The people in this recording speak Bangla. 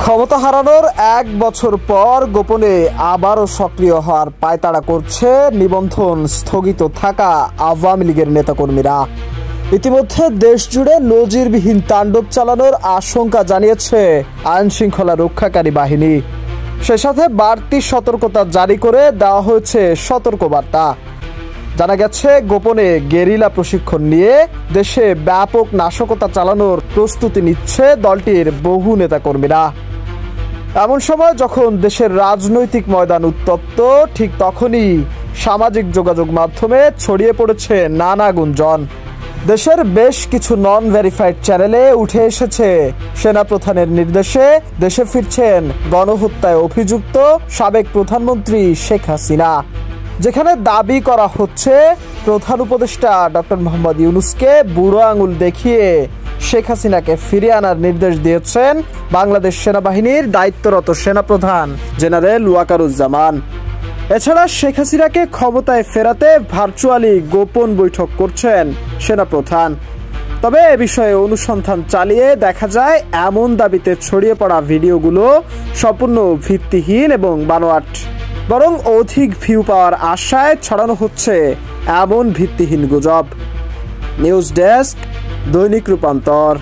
ক্ষমতা হারানোর 1 বছর পর গোপনে আবারও সক্রিয় হওয়ার পায়তারা করছে নিবন্ধন স্থগিত থাকা আওয়ামী লীগের নেতাকর্মীরা। ইতিমধ্যে দেশ জুড়ে নজিরবিহীন তাণ্ডব চালানোর আশঙ্কা জানিয়েছে আইন শৃঙ্খলা রক্ষাকারী বাহিনী। সে সাথে বাড়তি সতর্কতা জারি করে দেওয়া হয়েছে সতর্কবার্তা। জানা গেছে, গোপনে গেরিলা প্রশিক্ষণ নিয়ে দেশে ব্যাপক নাশকতা চালানোর প্রস্তুতি নিচ্ছে দলটির বহু নেতাকর্মীরা। এমন সময় যখন দেশের রাজনৈতিক ময়দান উত্তপ্ত, ঠিক তখনই সামাজিক যোগাযোগ মাধ্যমে ছড়িয়ে পড়েছে নানা গুঞ্জন। দেশের বেশ কিছু নন ভেরিফাইড চ্যানেলে উঠে এসেছে সেনাপ্রধানের নির্দেশে দেশে ফিরছেন গণহত্যায় অভিযুক্ত সাবেক প্রধানমন্ত্রী শেখ হাসিনা, যেখানে দাবি করা হচ্ছে প্রধান উপদেষ্টা ডক্টর মোহাম্মদ ইউনূসকে বুড়ো আঙুল দেখিয়ে শেখ হাসিনাকে ফিরিয়ে আনার নির্দেশ দিয়েছেন বাংলাদেশ সেনাবাহিনীর দায়িত্বরত সেনাপ্রধান জেনারেল ওয়াকারুজ্জামান। এছাড়া শেখ হাসিনাকে ক্ষমতায় ফেরাতে ভার্চুয়ালি গোপন বৈঠক করছেন সেনাপ্রধান। তবে এ বিষয়ে অনুসন্ধান চালিয়ে দেখা যায়, এমন দাবিতে ছড়িয়ে পড়া ভিডিওগুলো সম্পূর্ণ ভিত্তিহীন এবং বানোয়াট। বরং অধিক ভিউ পাওয়ার আশায় ছড়ানো হচ্ছে এমন ভিত্তিহীন গুজব। নিউজ ডেস্ক, দৈনিক রূপান্তর।